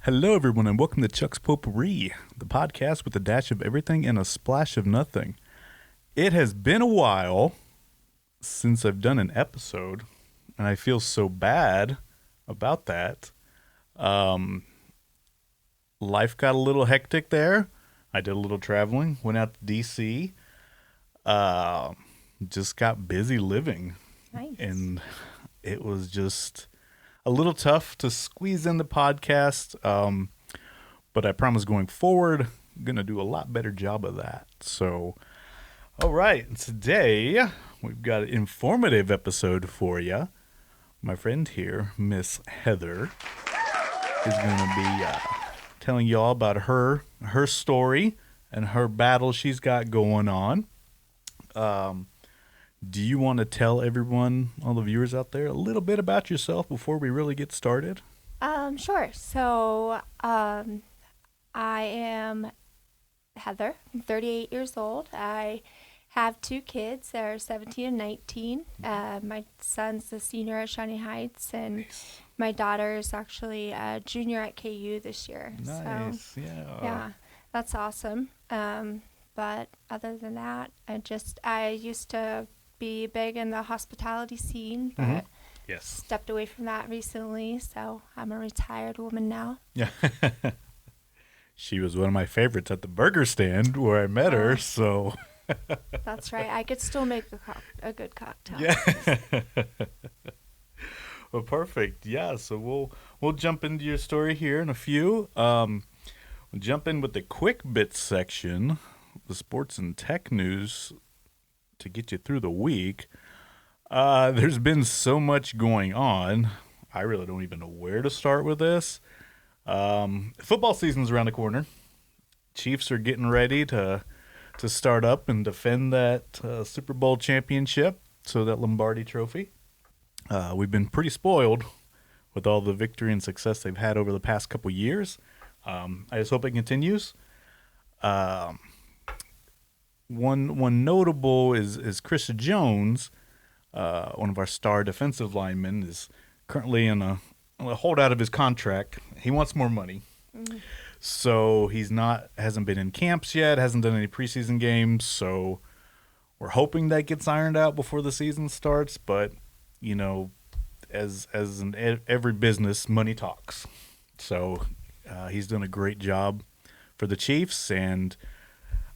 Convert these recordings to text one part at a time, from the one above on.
Hello, everyone, and welcome to Chuck's Potpourri, the podcast with a dash of everything and a splash of nothing. It has been a while since I've done an episode, and I feel so bad about that. Life got a little hectic there. I did a little traveling, went out to D.C., just got busy living. Nice. And it was just a little tough to squeeze in the podcast, but I promise going forward, I'm going to do a lot better job of that. So, all right, today we've got an informative episode for you. My friend here, Miss Heather, is going to be telling you all about her story and her battle she's got going on. Do you want to tell everyone, all the viewers out there, a little bit about yourself before we really get started? Sure. So, I am Heather. I'm 38 years old. I have two kids. They're 17 and 19. My son's a senior at Shawnee Heights, and Nice. my daughter is actually a junior at KU this year. Nice, So, yeah. yeah, that's awesome. But other than that, I used to be big in the hospitality scene, but Yes. stepped away from that recently, so I'm a retired woman now. Yeah. She was one of my favorites at the burger stand where I met her, Oh. so. That's right. I could still make a good cocktail. Yeah. Well, perfect. Yeah, so we'll jump into your story here in a few. We'll jump in with the quick bits section, the sports and tech news to get you through the week. There's been so much going on. I really don't even know where to start with this. Football season's around the corner. Chiefs are getting ready to start up and defend that Super Bowl championship, so that Lombardi trophy. We've been pretty spoiled with all the victory and success they've had over the past couple years. I just hope it continues. One notable is Chris Jones, one of our star defensive linemen, is currently in a holdout of his contract. He wants more money. So hasn't been in camps yet, hasn't done any preseason games, so we're hoping that gets ironed out before the season starts, but you know, as in every business, money talks. So he's done a great job for the Chiefs, and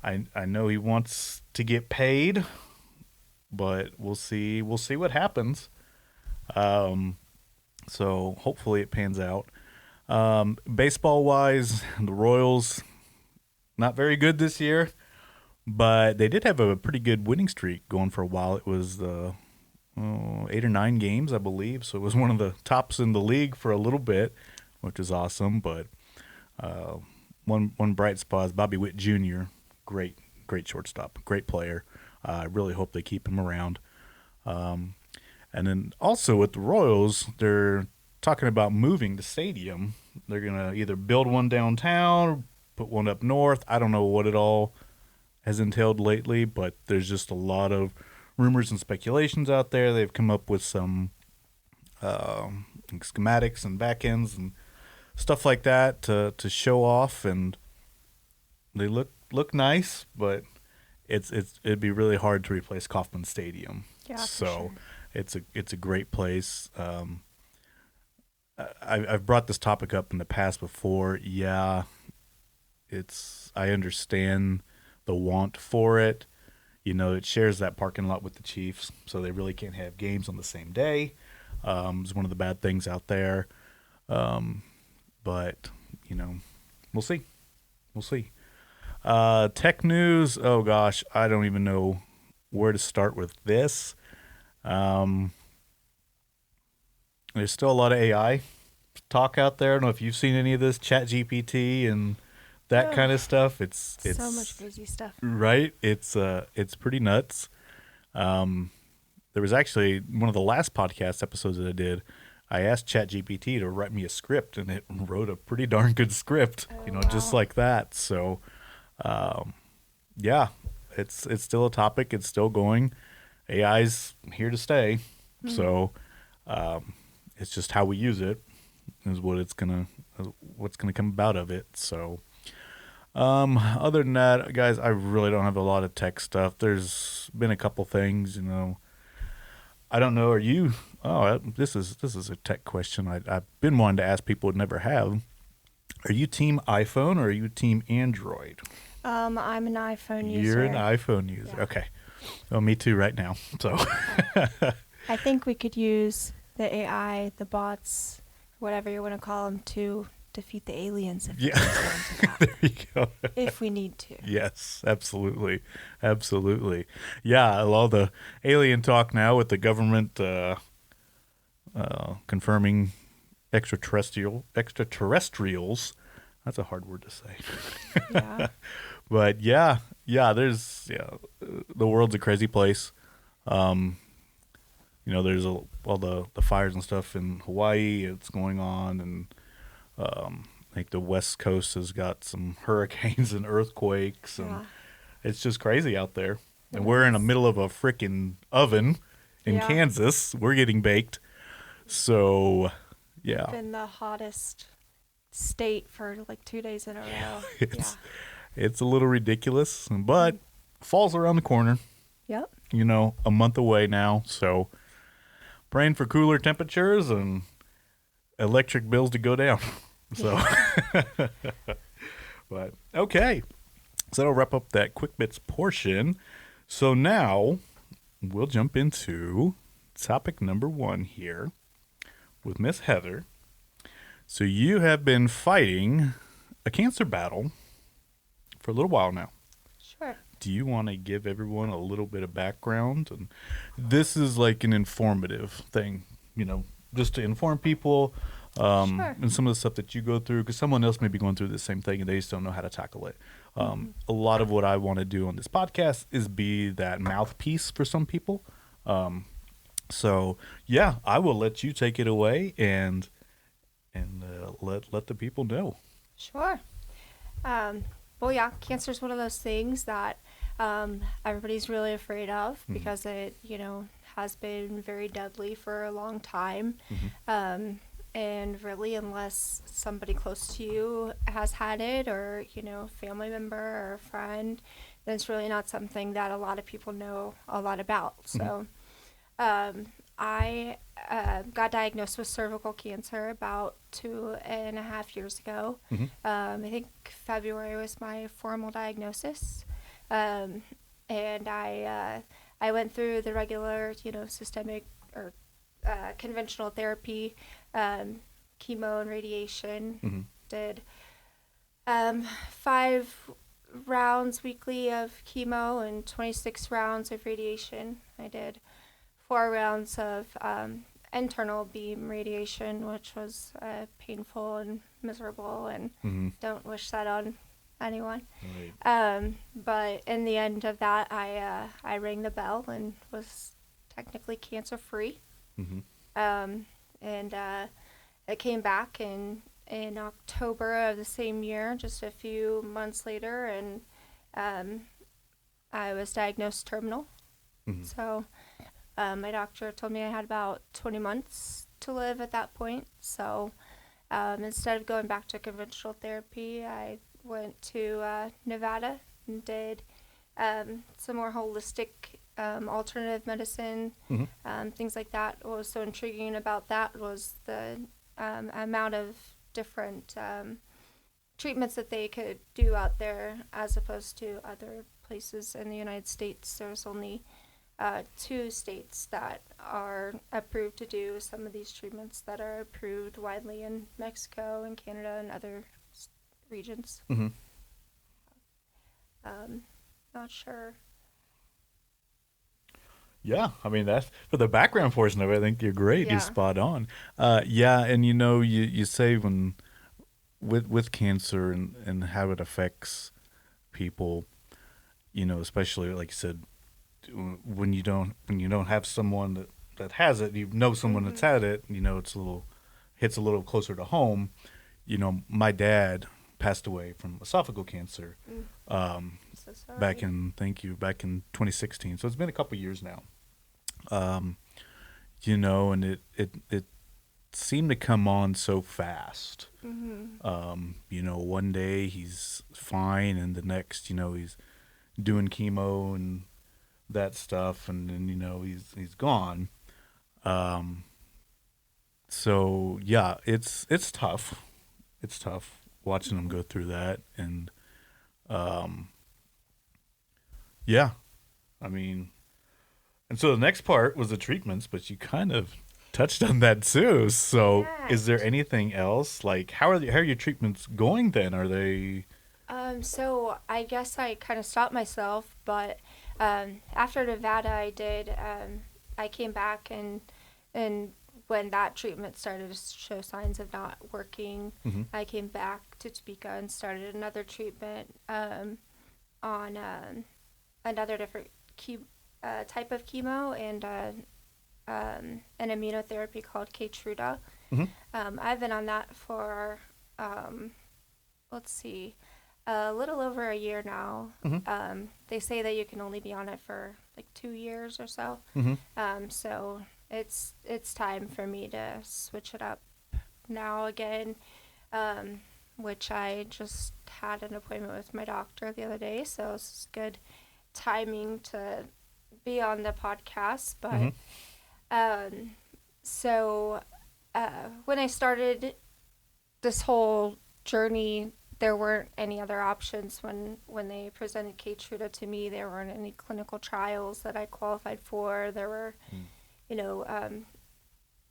I know he wants to get paid, but we'll see what happens. So hopefully it pans out. Baseball wise, the Royals not very good this year, but they did have a pretty good winning streak going for a while. It was 8 or 9 games, I believe. So it was one of the tops in the league for a little bit, which is awesome. But one bright spot is Bobby Witt Jr. Great shortstop, great player. I really hope they keep him around. And then also with the Royals, they're talking about moving the stadium. They're going to either build one downtown or put one up north. I don't know what it all has entailed lately, but there's just a lot of rumors and speculations out there. They've come up with some schematics and back ends and stuff like that to show off, and they look nice, but it'd be really hard to replace Kauffman Stadium. Yeah, for So sure. it's a great place. I've brought this topic up in the past before. Yeah, I understand the want for it. You know, it shares that parking lot with the Chiefs, so they really can't have games on the same day. It's one of the bad things out there. But, you know, we'll see. We'll see. Tech news, oh gosh, I don't even know where to start with this. There's still a lot of AI talk out there. I don't know if you've seen any of this, ChatGPT and that kind of stuff. It's So much crazy stuff. right. It's pretty nuts. There was actually one of the last podcast episodes that I did. I asked ChatGPT to write me a script, and it wrote a pretty darn good script. Just wow. like that. So, yeah, it's still a topic. It's still going. AI's here to stay. So, it's just how we use it. is what's gonna come about of it. So, other than that, guys, I really don't have a lot of tech stuff. There's been a couple things, I don't know. Are you? Oh, this is a tech question. I've been wanting to ask people, never have. Are you team iPhone or are you team Android? I'm an iPhone You're an user. iPhone user. Yeah. Okay. Well, me too right now. So, I think we could use the AI, the bots, whatever you want to call them, to defeat the aliens if it yeah, comes down to that. there you go. If we need to. Yes, absolutely. Absolutely. Yeah, all the alien talk now with the government confirming extraterrestrials. That's a hard word to say. Yeah. But the world's a crazy place. Um, there's all the fires and stuff in Hawaii. It's going on, and I think the West Coast has got some hurricanes and earthquakes, and Yeah. it's just crazy out there. And It we're in the is. middle of a freaking oven in Yeah. Kansas. We're getting baked. So, yeah, Been the hottest state for like 2 days in a row. it's it's a little ridiculous, but fall's around the corner. Yep. A month away now. So, praying for cooler temperatures and electric bills to go down. So, but okay. So that'll wrap up that quick bits portion. So now we'll jump into topic number 1 here with Miss Heather. So you have been fighting a cancer battle for a little while now. Sure. Do you want to give everyone a little bit of background? And this is like an informative thing, just to inform people Sure. and some of the stuff that you go through, because someone else may be going through the same thing and they just don't know how to tackle it. A lot of what I want to do on this podcast is be that mouthpiece for some people. So yeah, I will let you take it away and let the people know. Sure. Well, yeah, cancer is one of those things that everybody's really afraid of because it, has been very deadly for a long time. And really, unless somebody close to you has had it or, family member or a friend, then it's really not something that a lot of people know a lot about. So I got diagnosed with cervical cancer about 2.5 years ago. I think February was my formal diagnosis. And I went through the regular, systemic or conventional therapy, chemo and radiation. Did 5 rounds weekly of chemo and 26 rounds of radiation. I did 4 rounds of internal beam radiation, which was painful and miserable, and don't wish that on anyone. Right. But in the end of that, I rang the bell and was technically cancer free. And it came back in October of the same year, just a few months later, and I was diagnosed terminal. So my doctor told me I had about 20 months to live at that point. So instead of going back to conventional therapy, I went to Nevada and did some more holistic alternative medicine, things like that. What was so intriguing about that was the amount of different treatments that they could do out there as opposed to other places in the United States. There's only 2 states that are approved to do some of these treatments that are approved widely in Mexico and Canada and other regions. Not sure. Yeah, I mean that's for the background portion of it. I think you're great. Yeah. You're spot on. Yeah, and you say when with cancer and how it affects people, especially like you said, when you don't have someone that has it, someone that's had it, it's hits a little closer to home. My dad passed away from esophageal cancer. So sorry. Back in 2016. So it's been a couple years now. And it seem to come on so fast. Mm-hmm. One day he's fine, and the next, he's doing chemo and that stuff, and then he's gone. Um, so yeah, it's tough. It's tough watching him go through that, and um, yeah, I mean, and so the next part was the treatments, but you kind of touched on that too. So Yeah. is there anything else? Like, how are your treatments going then? Are they? So I guess I kind of stopped myself, but after Nevada, I came back and when that treatment started to show signs of not working, Mm-hmm. I came back to Topeka and started another treatment on another different type of chemo and an immunotherapy called Keytruda. Mm-hmm. I've been on that for um, let's see, a little over a year now. Mm-hmm. They say that you can only be on it for like 2 years or so. Mm-hmm. So it's time for me to switch it up now again, which I just had an appointment with my doctor the other day. So it's good timing to be on the podcast. Mm-hmm. But so when I started this whole journey, there weren't any other options when they presented Keytruda to me. There weren't any clinical trials that I qualified for. There were, you know,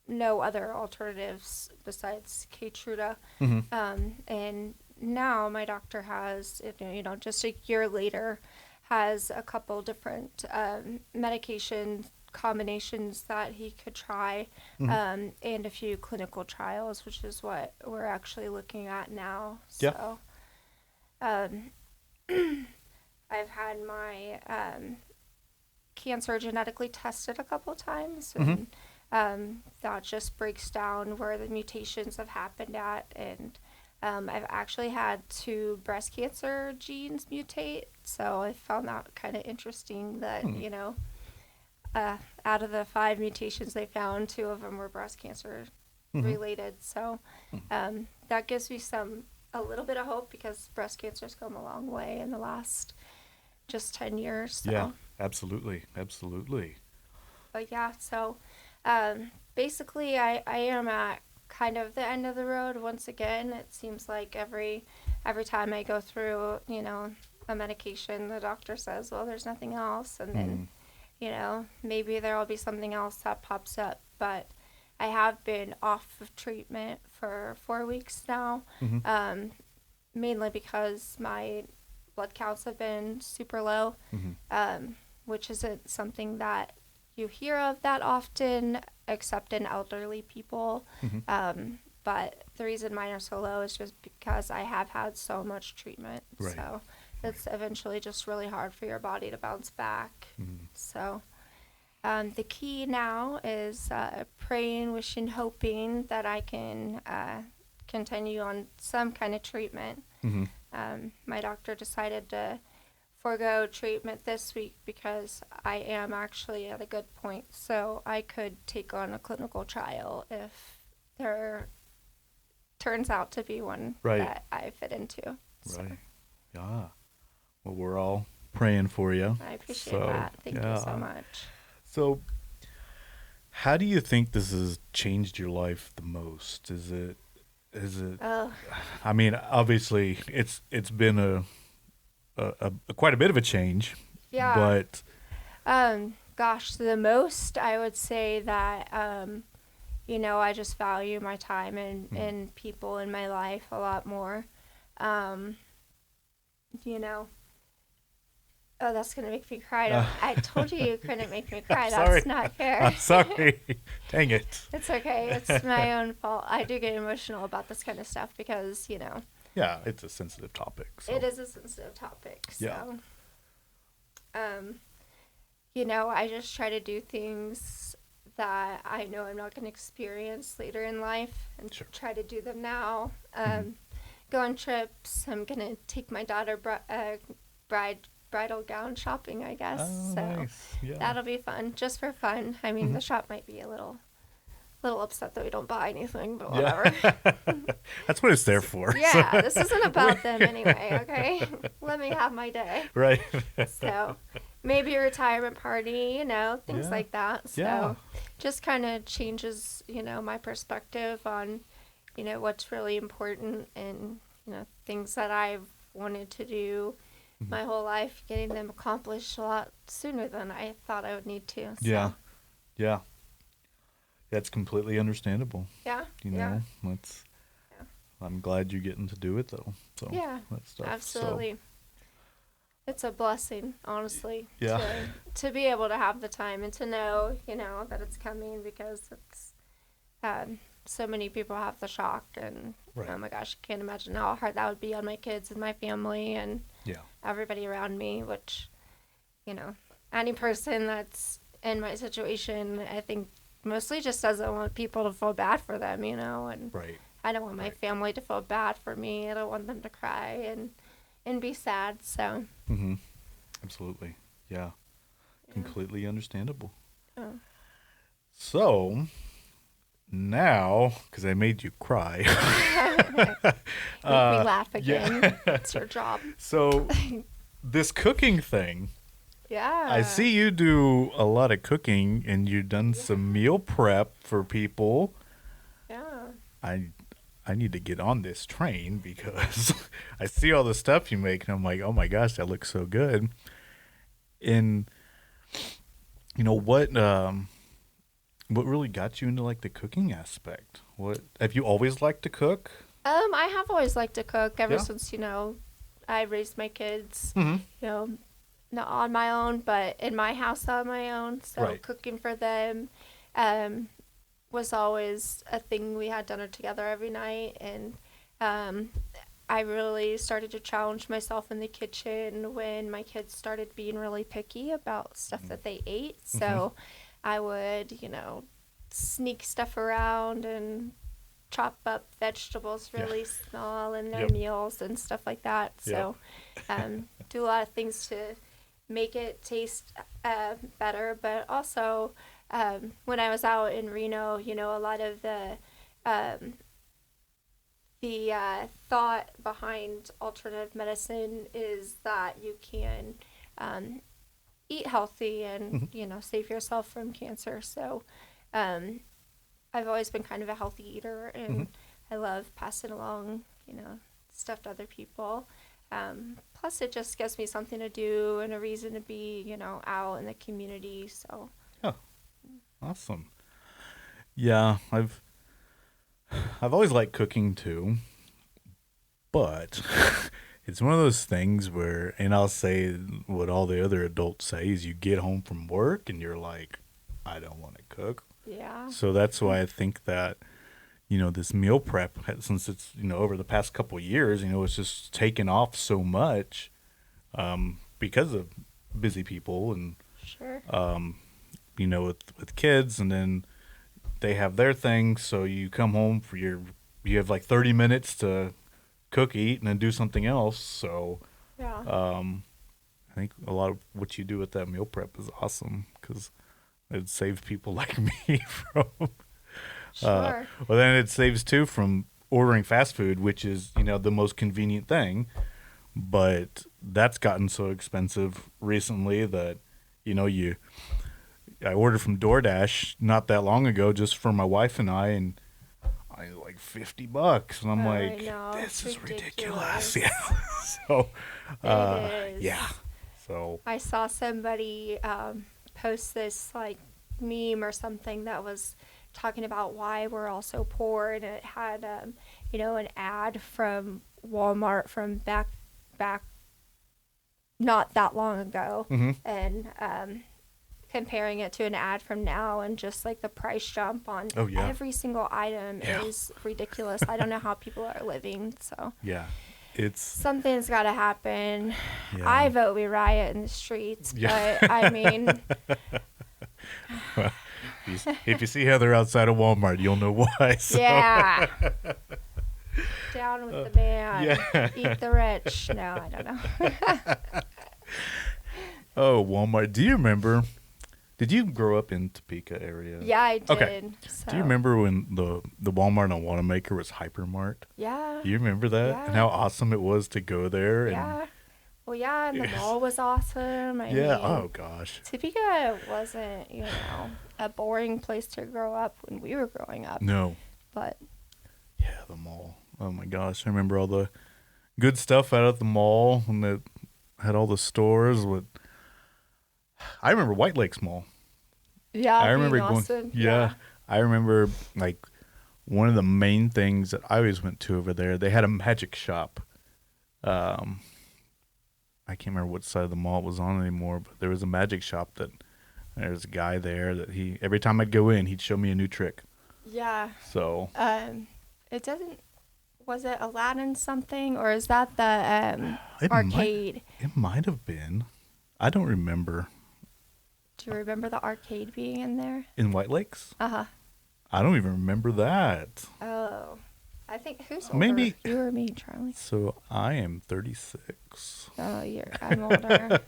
no other alternatives besides Keytruda. Mm-hmm. And now my doctor has, just a year later, has a couple different medication combinations that he could try, Mm-hmm. and a few clinical trials, which is what we're actually looking at now. Yeah. So, I've had my cancer genetically tested a couple times, Mm-hmm. and that just breaks down where the mutations have happened at. And I've actually had 2 breast cancer genes mutate, so I found that kind of interesting that, out of the 5 mutations they found, 2 of them were breast cancer Mm-hmm. related. So that gives me a little bit of hope, because breast cancer's come a long way in the last just 10 years. So. Yeah, absolutely, absolutely. But yeah, so basically I am at kind of the end of the road once again. It seems like every time I go through, a medication, the doctor says, well, there's nothing else. And then, maybe there will be something else that pops up. But I have been off of treatment for 4 weeks now, Mm-hmm. mainly because my blood counts have been super low, Mm-hmm. which isn't something that you hear of that often, except in elderly people. Mm-hmm. But the reason mine are so low is just because I have had so much treatment. Right. So it's eventually just really hard for your body to bounce back. Mm-hmm. So the key now is praying, wishing, hoping that I can continue on some kind of treatment. Mm-hmm. My doctor decided to forego treatment this week because I am actually at a good point, so I could take on a clinical trial if there turns out to be one Right. that I fit into. So Right. Yeah. Well, we're all praying for you. I appreciate that. Thank you so much. So, how do you think this has changed your life the most? Is it? Oh, I mean, obviously, it's been a quite a bit of a change. yeah. But Gosh, the most I would say that I just value my time and people in my life a lot more. You know, oh, that's gonna make me cry. I told you couldn't make me cry. Sorry. That's not fair. I'm sorry. Dang it. It's okay. It's my own fault. I do get emotional about this kind of stuff because, Yeah, it's a sensitive topic. So. it is a sensitive topic. So, Yeah. I just try to do things that I know I'm not going to experience later in life and Sure. try to do them now. Mhm. Go on trips. I'm going to take my daughter bridal gown shopping, I guess. Oh, So nice. Yeah. that'll be fun, just for fun. I mean, Mhm. the shop might be a little little upset that we don't buy anything, but Yeah. whatever. That's what it's there for. Yeah, this isn't about them anyway, okay? Let me have my day. Right. So maybe a retirement party, things Yeah. like that. So Yeah. just kind of changes, my perspective on, what's really important and, things that I've wanted to do my whole life, getting them accomplished a lot sooner than I thought I would need to. So, Yeah. Yeah. That's completely understandable. Yeah. You know, that's. Yeah. I'm glad you're getting to do it though. So Yeah. that stuff. Absolutely. It's a blessing, honestly. Yeah. To be able to have the time and to know, that it's coming, because it's so many people have the shock, and Right. oh my gosh, I can't imagine how hard that would be on my kids and my family and everybody around me, which, any person that's in my situation, I think mostly just doesn't want people to feel bad for them, and Right. I don't want my family to feel bad for me. I don't want them to cry and be sad, so. Mm-hmm. Absolutely. Yeah. Completely understandable. Oh. So now, because I made you cry. Make me laugh again. Yeah. It's your job. So this cooking thing, Yeah. I see you do a lot of cooking, and you've done some meal prep for people. Yeah. I need to get on this train because I see all the stuff you make, and I'm like, oh my gosh, that looks so good. And what really got you into like the cooking aspect? What have you always liked to cook? I have always liked to cook ever Yeah. since, I raised my kids, Mm-hmm. not on my own, but in my house on my own. So Right. cooking for them was always a thing. We had dinner together every night, and I really started to challenge myself in the kitchen when my kids started being really picky about stuff that they ate. So I would, sneak stuff around and chop up vegetables really small in their Yep. meals and stuff like that. So do a lot of things to make it taste better. But also, when I was out in Reno, a lot of the thought behind alternative medicine is that you can eat healthy and save yourself from cancer. So I've always been kind of a healthy eater, and I love passing along stuff to other people. Plus it just gives me something to do and a reason to be out in the community. So Awesome. Yeah, I've always liked cooking too, but it's one of those things where, and I'll say what all the other adults say, is you get home from work and you're like, I don't want to cook. yeah. So that's why I think that, this meal prep, since it's, over the past couple of years, it's just taken off so much because of busy people and, Sure. with kids, and then they have their thing. So you come home you have like 30 minutes to cook, eat, and then do something else. So Yeah. I think a lot of what you do with that meal prep is awesome because it saves people like me from. Sure. Well, then it saves too from ordering fast food, which is the most convenient thing, but that's gotten so expensive recently that I ordered from DoorDash not that long ago just for my wife and I like $50, and I'm I like, know, this it's is ridiculous. ridiculous. Yeah. So, It is. yeah. So, I saw somebody post this like meme or something that was talking about why we're all so poor, and it had an ad from Walmart from back not that long ago, and comparing it to an ad from now, and just like the price jump on every single item is ridiculous. I don't know how people are living. So yeah, it's something's got to happen. Yeah. I vote we riot in the streets, Yeah. but I mean, if you see Heather outside of Walmart, you'll know why. So. yeah. Down with the man. yeah. Eat the rich. No, I don't know. Oh, Walmart. Do you remember Did you grow up in Topeka area? Yeah, I did. Okay. So. Do you remember when the Walmart on Wanamaker was Hypermart? Yeah. Do you remember that? Yeah. And how awesome it was to go there? And Yeah. Well, yeah, and the mall was awesome. I yeah. mean, Oh gosh. Topeka wasn't, a boring place to grow up when we were growing up. No. But Yeah, the mall. Oh my gosh, I remember all the good stuff out at the mall when it had all the stores. I remember White Lakes Mall. yeah, I remember being going. awesome. Yeah, I remember like one of the main things that I always went to over there. They had a magic shop. I can't remember what side of the mall it was on anymore, but there was a magic shop that there's a guy there that every time I'd go in, he'd show me a new trick. Yeah. So It doesn't. Was it Aladdin something, or is that the arcade? It might have been. I don't remember. Do you remember the arcade being in there? In White Lakes? Uh-huh. I don't even remember that. Oh. I think who's older? Maybe you or me, Charlie? So I am 36. Oh, I'm older.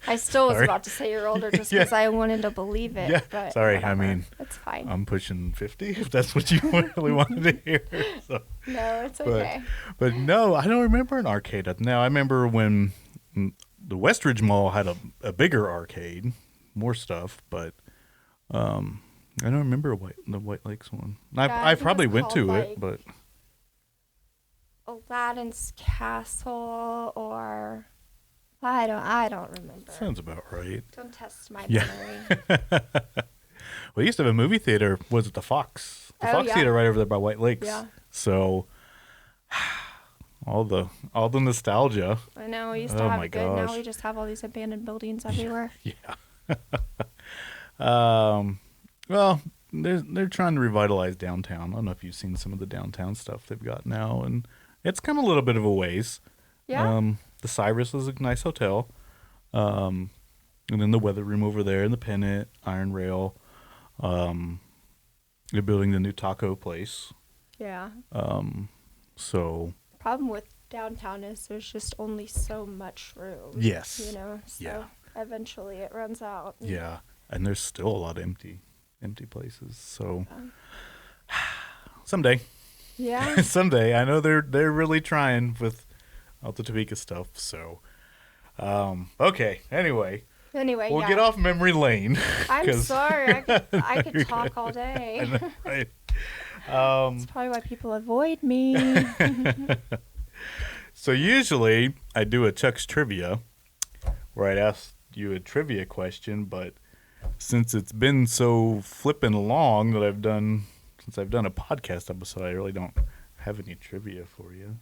I still was Sorry. about to say you're older just because I wanted to believe it. Yeah. But Sorry, whatever. I mean, it's fine. I'm pushing 50 if that's what you really wanted to hear. So, No, it's okay. but no, I don't remember an arcade. Now, I remember when the Westridge Mall had a bigger arcade, more stuff, but I don't remember the White Lakes one. I I think probably it's went to called, it, but Aladdin's Castle, or I don't remember. sounds about right. Don't test my Yeah. memory. We used to have a movie theater. Was it the Fox? The Oh, Fox yeah. Theater right over there by White Lakes. Yeah. So all the nostalgia. I know we used to Oh have my it good. Now gosh. we just have all these abandoned buildings everywhere. Yeah. Well, they're trying to revitalize downtown. I don't know if you've seen some of the downtown stuff they've got now, and it's come a little bit of a ways. Yeah. The Cyrus is a nice hotel. And then the weather room over there, and the Pennant, Iron Rail. They're building the new taco place. Yeah. So Problem with downtown is there's just only so much room. yes. So Yeah. eventually it runs out. Yeah. And there's still a lot of empty places. So someday. Yeah. Someday. I know they're really trying with all the Topeka stuff. So okay. Anyway, Anyway, we'll yeah. get off memory lane. I'm 'cause- sorry. I could talk all day. I know, right? That's probably why people avoid me. So usually I do a Chuck's Trivia where I'd ask you a trivia question, but since it's been so flippin' long that since I've done a podcast episode, I really don't have any trivia for you.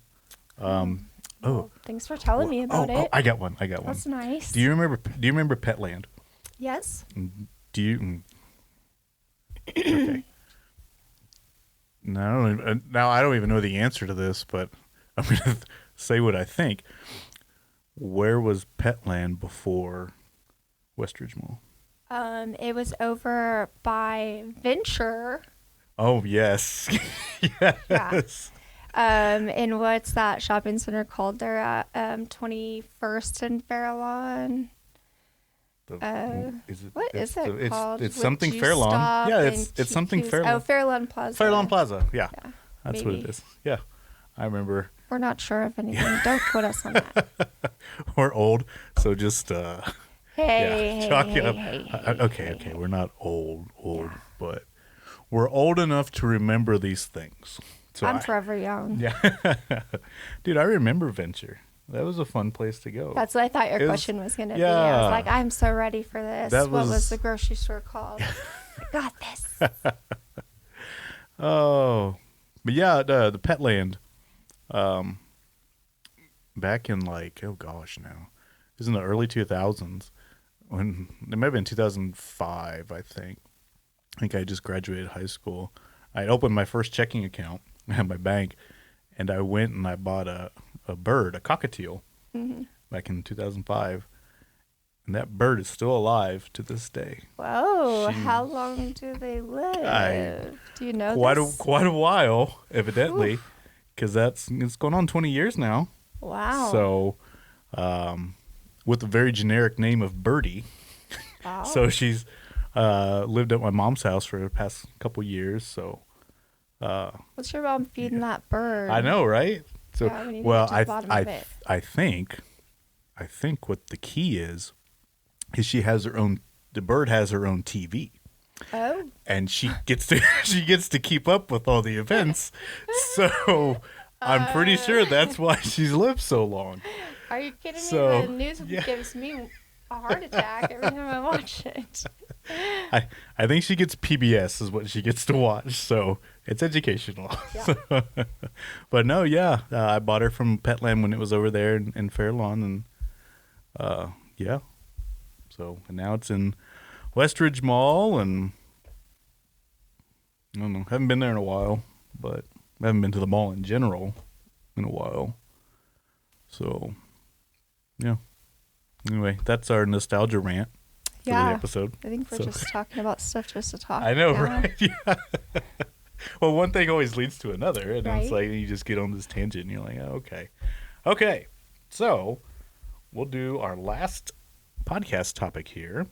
Well, thanks for telling me about it. I got one. That's nice. Do you remember Petland? Yes. Do you? Okay. Now I don't even know the answer to this, but I'm gonna say what I think. Where was Petland before Westridge Mall? It was over by Venture. Oh yes, yes. And what's that shopping center called? They're at 21st and Fairlawn. What is it called? It's Would something you Fairlawn. stop Yeah, and it's something choose- Fairlawn. Oh, Fairlawn Plaza. Fairlawn Plaza. Yeah, that's what maybe. it is. Yeah, I remember. We're not sure of anything. Don't quote us on that. We're old, so just Hey, chalk hey, it up. hey, Okay. We're not old, but we're old enough to remember these things. So I'm forever young. Yeah, dude, I remember Venture. That was a fun place to go. That's what I thought your It was- question was going to be. I yeah. was like, I'm so ready for this. That What was was- the grocery store called? I got this. Oh, but yeah, the Petland. Back in oh gosh, now it was in the early 2000s. When it might have been 2005, I think. I think I just graduated high school. I opened my first checking account at my bank, and I went and I bought a bird, a cockatiel, back in 2005. And that bird is still alive to this day. Whoa, She- how long do they live? Do you know this? Quite a while, evidently, because it's going on 20 years now. Wow. So, with a very generic name of Birdie. Wow. So she's lived at my mom's house for the past couple years, so What's your mom feeding that bird? I know, right? So, Yeah, we need to well, get to the bottom of it. I think what the key is she has her own. The bird has her own TV, Oh. and she gets to keep up with all the events. So I'm pretty sure that's why she's lived so long. Are you kidding me? So, The news yeah. gives me a heart attack every time I watch it. I think she gets PBS is what she gets to watch, so it's educational. Yeah. But no, yeah, I bought her from Petland when it was over there in Fair Lawn, and yeah. So and now it's in Westridge Mall, and I don't know, haven't been there in a while, but I haven't been to the mall in general in a while. So yeah. Anyway, that's our nostalgia rant for the episode. I think we're just talking about stuff just to talk. I know, now. right? Yeah. Well, one thing always leads to another, and Right. it's like you just get on this tangent, and you're like, oh, okay. So we'll do our last podcast topic here,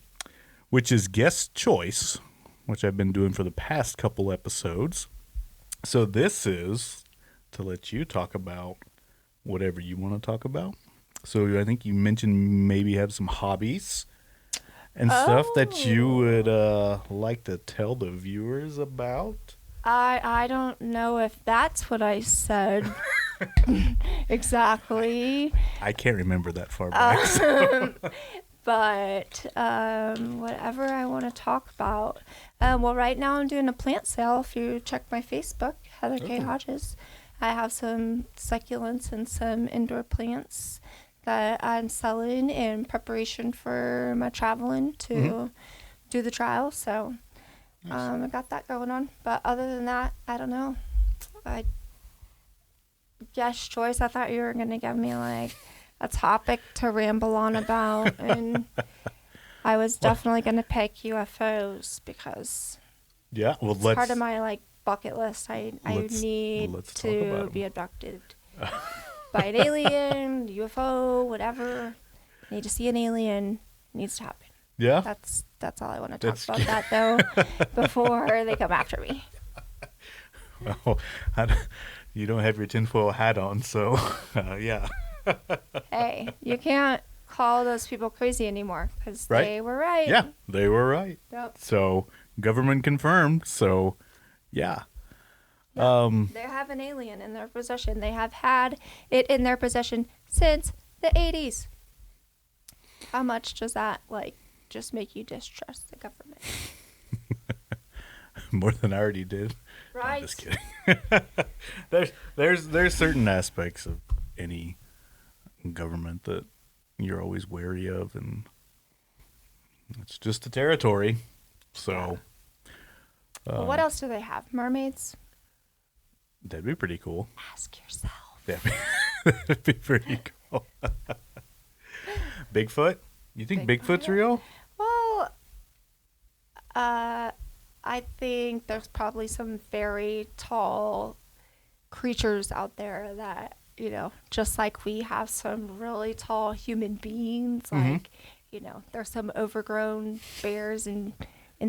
which is guest choice, which I've been doing for the past couple episodes. So this is to let you talk about whatever you want to talk about. So I think you mentioned maybe have some hobbies and stuff that you would like to tell the viewers about. I don't know if that's what I said exactly. I can't remember that far back. So. But whatever I want to talk about. Well, right now I'm doing a plant sale. If you check my Facebook, Heather K. Hodges, I have some succulents and some indoor plants that I'm selling in preparation for my traveling to do the trial. So I got that going on. But other than that, I don't know. Guest choice, I thought you were going to give me like a topic to ramble on about, and I was definitely going to pick UFOs because it's part of my like bucket list. I need to be abducted by an alien, UFO, whatever. Need to see an alien. Needs to happen. Yeah, that's all I want to talk about that though before they come after me. Well, you don't have your tinfoil hat on, so yeah. Hey, you can't call those people crazy anymore because they were right. Yeah, they were right. Yep. So government confirmed. So yeah. They have an alien in their possession. They have had it in their possession since the 80s. How much does that like just make you distrust the government? More than I already did. Right. No, I'm just kidding. there's certain aspects of any government that you're always wary of, and it's just a territory. So Well, what else do they have? Mermaids? That'd be pretty cool. Ask yourself. That'd be pretty cool. Bigfoot? You think Bigfoot's real? Well, I think there's probably some very tall creatures out there that, you know, just like we have some really tall human beings, like, you know, there's some overgrown bears and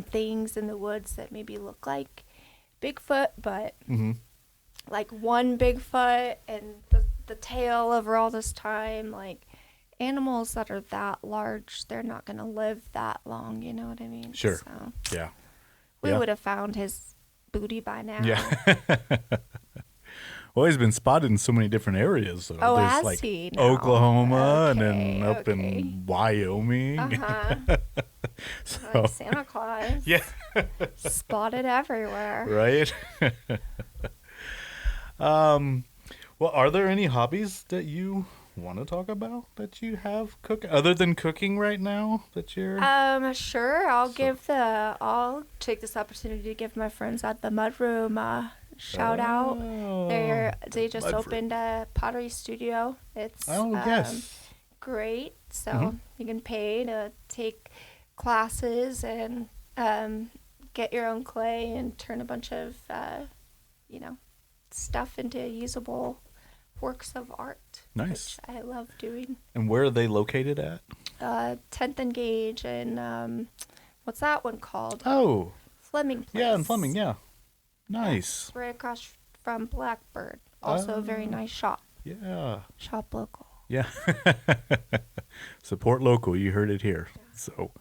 things in the woods that maybe look like Bigfoot, but like one Bigfoot and the tail over all this time, like animals that are that large, they're not going to live that long, you know what I mean? Sure. So Yeah. we would have found his booty by now. Yeah. Well, he's been spotted in so many different areas. So Oh, there's has like he? No. Oklahoma and then Okay, up in Wyoming. Uh-huh. So, Like Santa Claus. yeah. Spotted everywhere. Right. Well, are there any hobbies that you want to talk about that you have other than cooking right now that you're Sure. I'll take this opportunity to give my friends at the Mudroom a shout out. They just Mudroom. opened a pottery studio. It's yes. great. So you can pay to take classes and get your own clay and turn a bunch of stuff into usable works of art. Nice. Which I love doing. And where are they located at? 10th and Gage and what's that one called? Oh, Fleming Place. yeah, in Fleming, yeah. Nice. It's right across from Blackbird. Also a very nice shop. Yeah. Shop local. Yeah. Support local. You heard it here. So,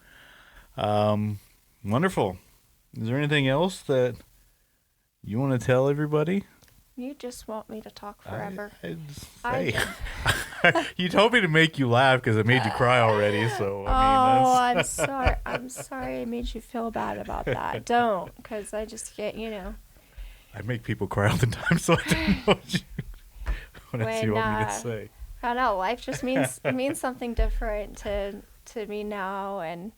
wonderful. Is there anything else that you want to tell everybody? You just want me to talk forever. You told me to make you laugh because it made you cry already. So I'm sorry. I'm sorry I made you feel bad about that. Don't, because I just get, I make people cry all the time, so I don't know what else you want me to say. I don't know. Life just means something different to me now, and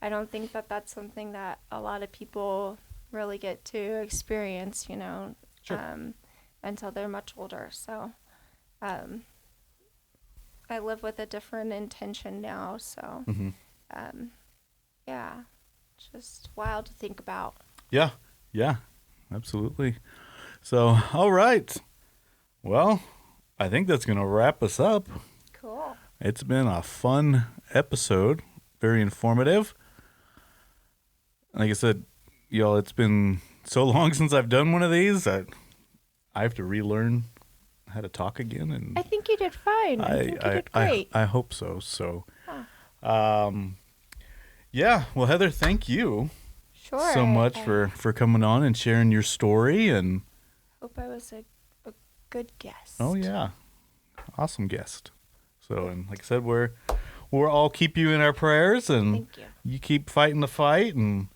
I don't think that that's something that a lot of people really get to experience. Sure. Until they're much older. So, I live with a different intention now. So, yeah, it's just wild to think about. Yeah, absolutely. So, all right. Well, I think that's going to wrap us up. Cool. It's been a fun episode, very informative. Like I said, y'all, it's been so long since I've done one of these that I have to relearn how to talk again. And I think you did fine. I think you did great. I hope so. So, yeah. Well, Heather, thank you so much for coming on and sharing your story. And hope I was a good guest. Oh yeah, awesome guest. So, and like I said, we'll all keep you in our prayers, and thank you. You keep fighting the fight, and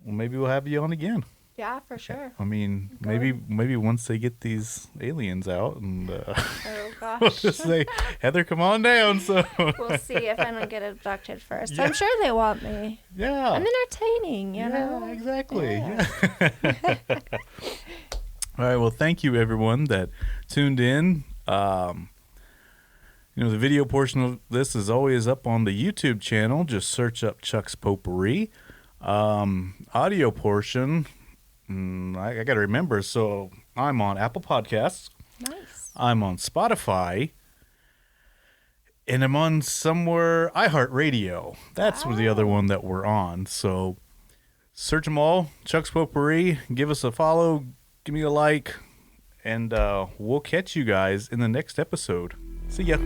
maybe we'll have you on again. Yeah, for sure. I mean, maybe once they get these aliens out, and oh gosh, we'll just say, Heather, come on down. So we'll see if I don't get abducted first. Yeah. I'm sure they want me. Yeah, I'm entertaining. You know. Exactly. Yeah. All right. Well, thank you everyone that tuned in. The video portion of this is always up on the YouTube channel. Just search up Chuck's Potpourri. Audio portion. I got to remember. So I'm on Apple Podcasts. Nice. I'm on Spotify. And I'm on somewhere iHeartRadio. That's the other one that we're on. So search them all. Chuck's Potpourri. Give us a follow. Give me a like. And we'll catch you guys in the next episode. See ya.